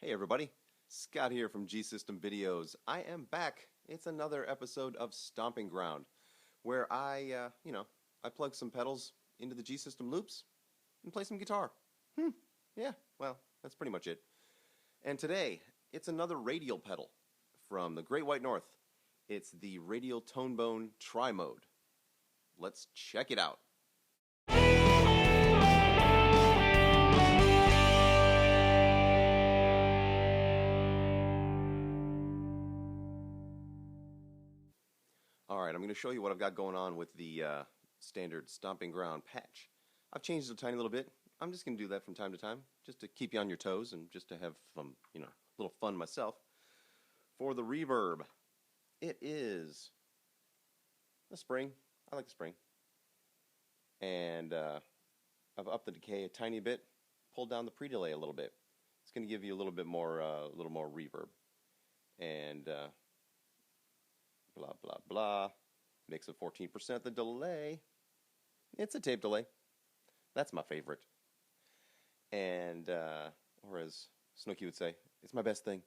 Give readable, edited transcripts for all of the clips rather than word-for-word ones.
Hey everybody, Scott here from G System Videos. I am back. It's another episode of Stomping Ground, where I plug some pedals into the G System loops and play some guitar. Yeah, well, that's pretty much it. And today, it's another Radial pedal from the Great White North. It's the Radial Tonebone Trimode. Let's check it out. Alright, I'm going to show you what I've got going on with the standard Stomping Ground patch. I've changed it a tiny little bit. I'm just going to do that from time to time, just to keep you on your toes and just to have some, a little fun myself. For the reverb, it is a spring. I like the spring. And I've upped the decay a tiny bit, pulled down the pre-delay a little bit. It's going to give you a little bit more, reverb. And blah, blah, blah. Makes it 14% the delay. It's a tape delay. That's my favorite. And, or as Snooki would say, it's my best thing.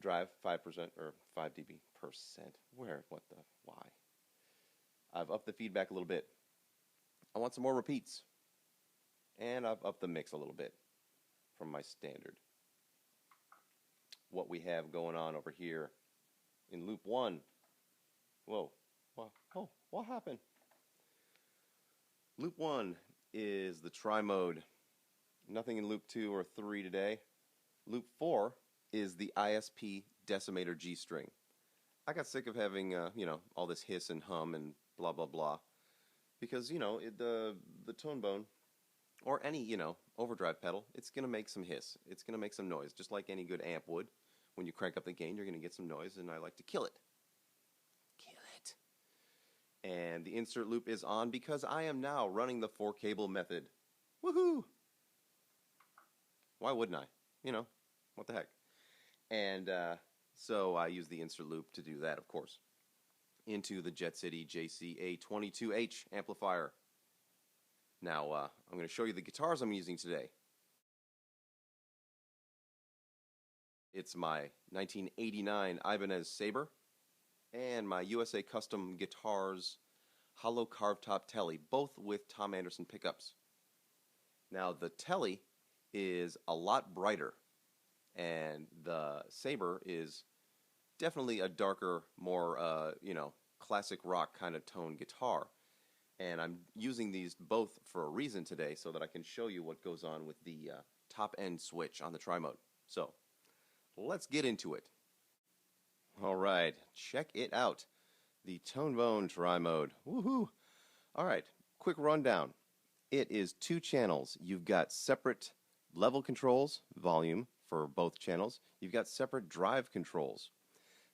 Drive 5% or 5 dB percent. Where? What the? Why? I've upped the feedback a little bit. I want some more repeats. And I've upped the mix a little bit from my standard. What we have going on over here in loop 1. Whoa. Oh, what happened? Loop 1 is the Trimode. Nothing in loop 2 or 3 today. Loop 4 is the ISP decimator G string. I got sick of having, all this hiss and hum and blah, blah, blah. Because, the Tonebone, or any, overdrive pedal, it's going to make some hiss. It's going to make some noise, just like any good amp would. When you crank up the gain, you're going to get some noise, and I like to kill it. Kill it. And the insert loop is on because I am now running the 4-cable method. Woohoo! Why wouldn't I? What the heck? And so I use the insert loop to do that, of course, into the Jet City JCA22H amplifier. Now, I'm going to show you the guitars I'm using today. It's my 1989 Ibanez Sabre and my USA Custom Guitars hollow carved top Telly, both with Tom Anderson pickups. Now, the Telly is a lot brighter, and the Sabre is definitely a darker, more, classic rock kind of tone guitar. And I'm using these both for a reason today so that I can show you what goes on with the top-end switch on the Trimode. So, let's get into it. Alright, check it out. The Tonebone Trimode. Woohoo! Alright, quick rundown. It is 2 channels. You've got separate level controls, volume for both channels. You've got separate drive controls.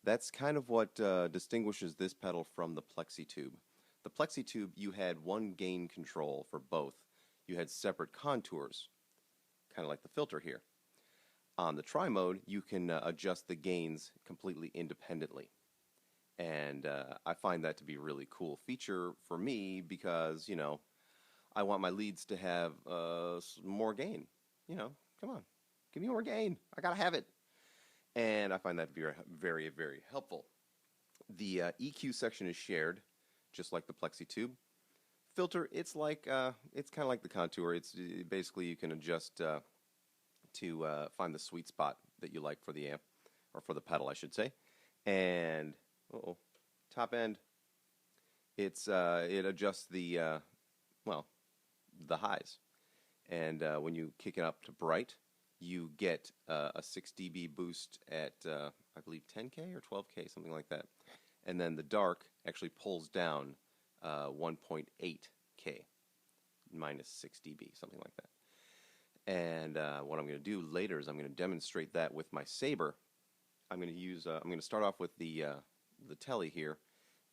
That's kind of what distinguishes this pedal from the Plexitube. The Plexitube, you had one gain control for both. You had separate contours, kind of like the filter here. On the Trimode, you can adjust the gains completely independently. And I find that to be a really cool feature for me because, I want my leads to have more gain. Come on, give me more gain. I gotta have it. And I find that very, very, very helpful. The EQ section is shared, just like the Plexitube. Filter, it's kind of like the contour. It's basically you can adjust to find the sweet spot that you like for the amp, or for the pedal, I should say. And top end, it adjusts the the highs. And when you kick it up to bright, you get a 6 dB boost at I believe 10K or 12K, something like that. And then the dark actually pulls down 1.8K minus 6 dB, something like that. And what I'm going to do later is I'm going to demonstrate that with my Sabre. I'm going to start off with the Telly here,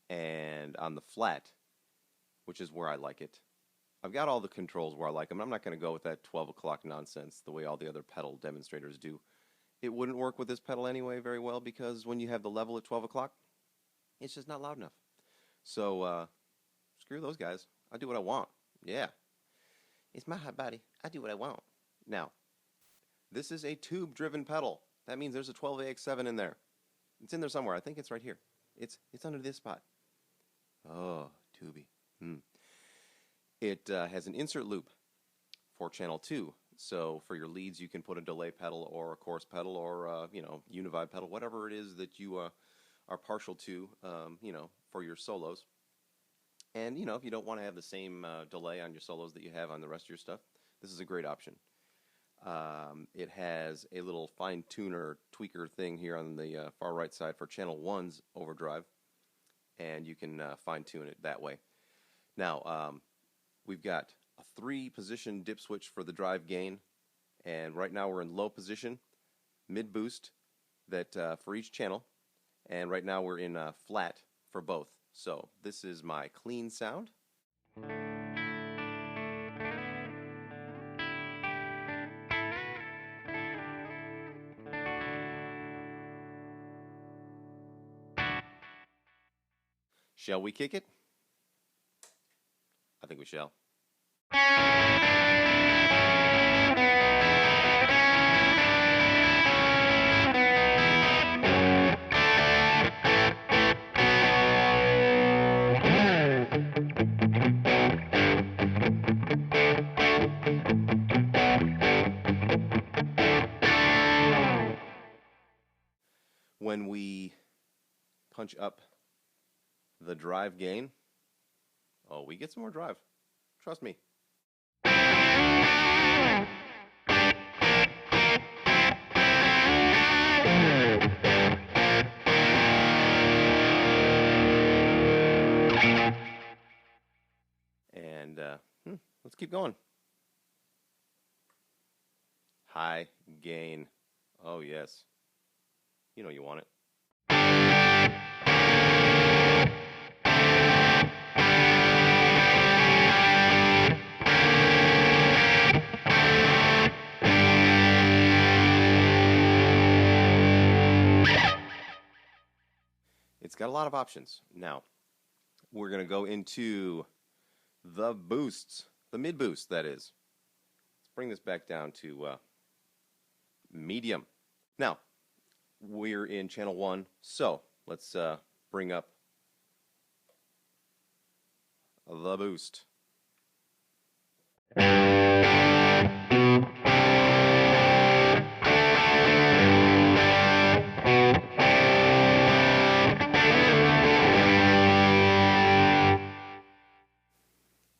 and on the flat, which is where I like it. I've got all the controls where I like them. I'm not going to go with that 12 o'clock nonsense the way all the other pedal demonstrators do. It wouldn't work with this pedal anyway very well because when you have the level at 12 o'clock, it's just not loud enough. So, screw those guys. I do what I want. Yeah. It's my hot body. I do what I want. Now, This is a tube-driven pedal. That means there's a 12AX7 in there. It's in there somewhere. I think it's right here. It's under this spot. Oh, tubey. It has an insert loop for channel 2. So for your leads, you can put a delay pedal or a chorus pedal or univibe pedal, whatever it is that you are partial to, for your solos. And if you don't want to have the same delay on your solos that you have on the rest of your stuff, this is a great option. It has a little fine tuner tweaker thing here on the far right side for channel 1's overdrive, and you can fine tune it that way. Now, we've got a 3-position dip switch for the drive gain, and right now we're in low position, mid boost that for each channel, and right now we're in flat for both. So this is my clean sound. Shall we kick it? I think we shall. When we punch up the drive gain, oh, we get some more drive. Trust me. And let's keep going. High gain. Oh, yes. You know you want it. It's got a lot of options. Now, we're going to go into the boosts, the mid boost, that is. Let's bring this back down to medium. Now, we're in channel 1, so let's bring up the boost.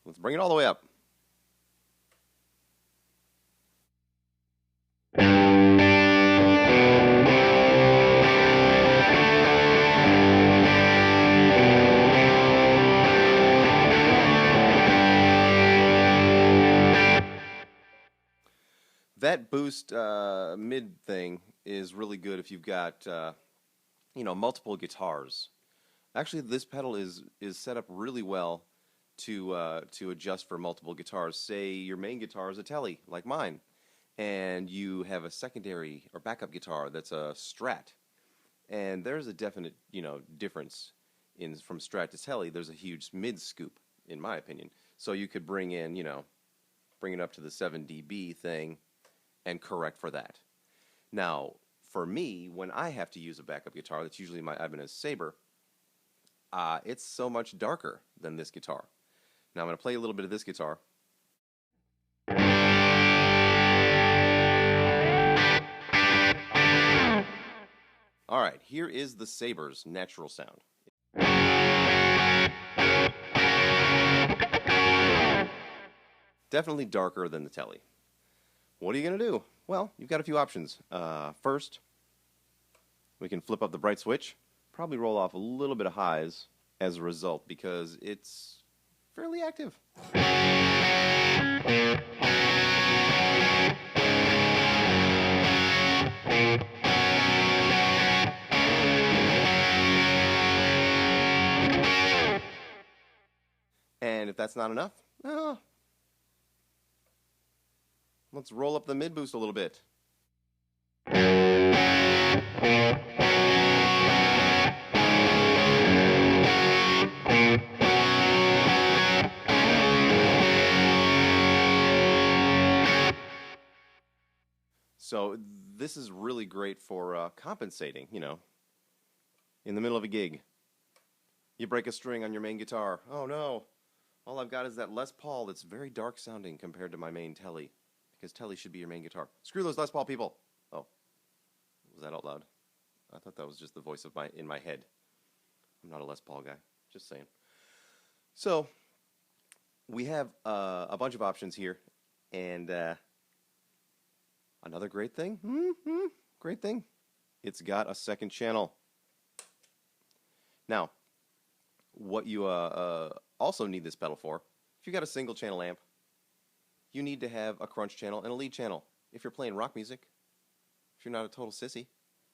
Let's bring it all the way up. That boost mid thing is really good if you've got multiple guitars. Actually, this pedal is set up really well to adjust for multiple guitars. Say your main guitar is a Tele, like mine, and you have a secondary or backup guitar that's a Strat, and there's a definite difference from Strat to Tele. There's a huge mid scoop, in my opinion. So you could bring in bring it up to the 7 dB thing and correct for that. Now, for me, when I have to use a backup guitar, that's usually my Ibanez Sabre, it's so much darker than this guitar. Now I'm going to play a little bit of this guitar. Alright, here is the Sabre's natural sound. Definitely darker than the Tele. What are you going to do? Well, you've got a few options. First, we can flip up the bright switch, probably roll off a little bit of highs as a result because it's fairly active. And if that's not enough, let's roll up the mid boost a little bit. So this is really great for compensating, you know, in the middle of a gig. You break a string on your main guitar. Oh no, all I've got is that Les Paul that's very dark sounding compared to my main Telly, because Telly should be your main guitar. Screw those Les Paul people. Oh, was that out loud? I thought that was just the voice of in my head. I'm not a Les Paul guy, just saying. So we have a bunch of options here, and another great thing, great thing, it's got a second channel. Now, what you also need this pedal for, if you got a single channel amp, you need to have a crunch channel and a lead channel. If you're playing rock music, if you're not a total sissy,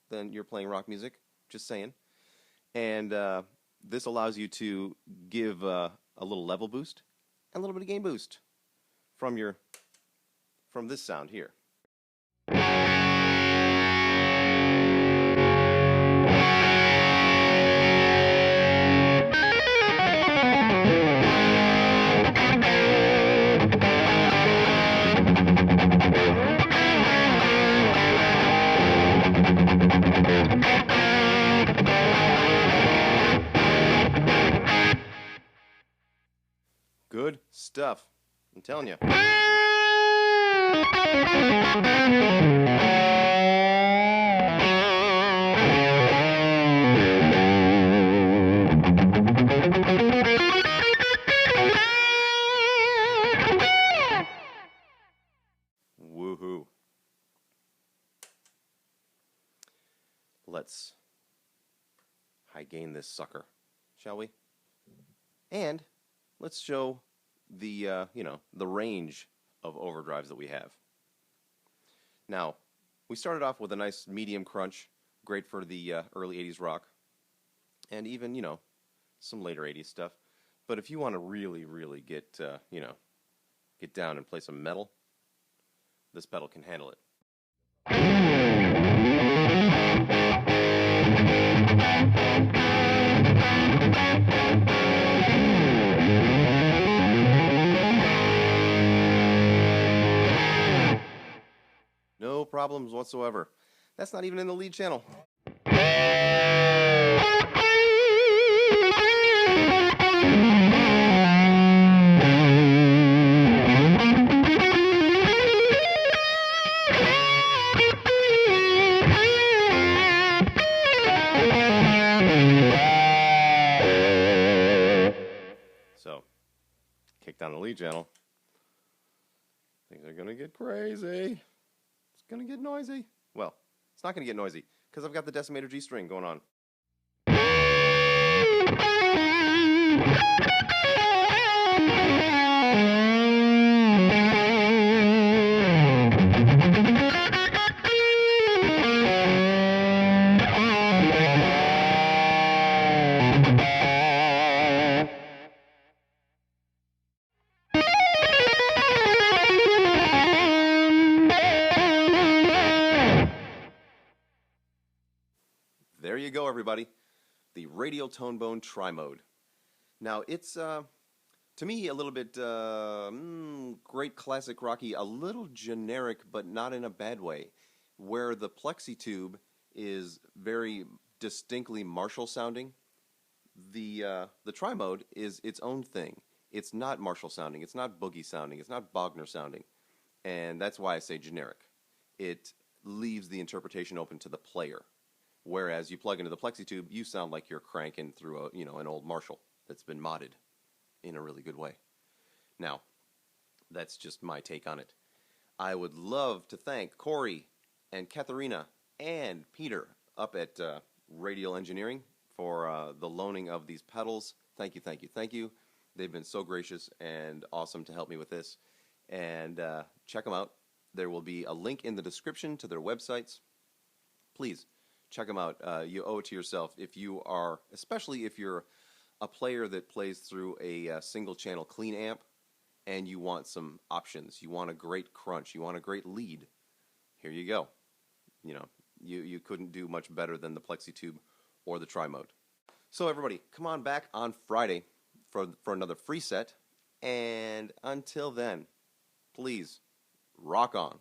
then you're playing rock music, just saying. And this allows you to give a little level boost and a little bit of gain boost from this sound here. Good stuff, I'm telling you. Woohoo. Let's high gain this sucker, shall we? And let's show the the range of overdrives that we have. Now, we started off with a nice medium crunch, great for the early 80s rock, and even, you know, some later 80s stuff. But if you want to really, really get, get down and play some metal, this pedal can handle it. No problems whatsoever. That's not even in the lead channel. So, kick down the lead channel. Things are gonna get crazy. It's gonna get noisy. Well, it's not gonna get noisy because I've got the decimator G string going on. There you go, everybody. The Radial Tonebone Trimode. Now, it's, to me, a little bit great classic rocky, a little generic, but not in a bad way, where the plexi tube is very distinctly Marshall sounding. The Trimode is its own thing. It's not Marshall sounding. It's not boogie sounding. It's not Bogner sounding. And that's why I say generic. It leaves the interpretation open to the player. Whereas you plug into the plexi tube, you sound like you're cranking through an old Marshall that's been modded in a really good way. Now, that's just my take on it. I would love to thank Corey and Katharina and Peter up at Radial Engineering for the loaning of these pedals. Thank you, thank you, thank you. They've been so gracious and awesome to help me with this. And check them out. There will be a link in the description to their websites. Please check them out. You owe it to yourself if you are, especially if you're a player that plays through a single channel clean amp and you want some options. You want a great crunch. You want a great lead. Here you go. You know, you couldn't do much better than the plexi tube or the Trimode. So everybody, come on back on Friday for another free set. And until then, please rock on.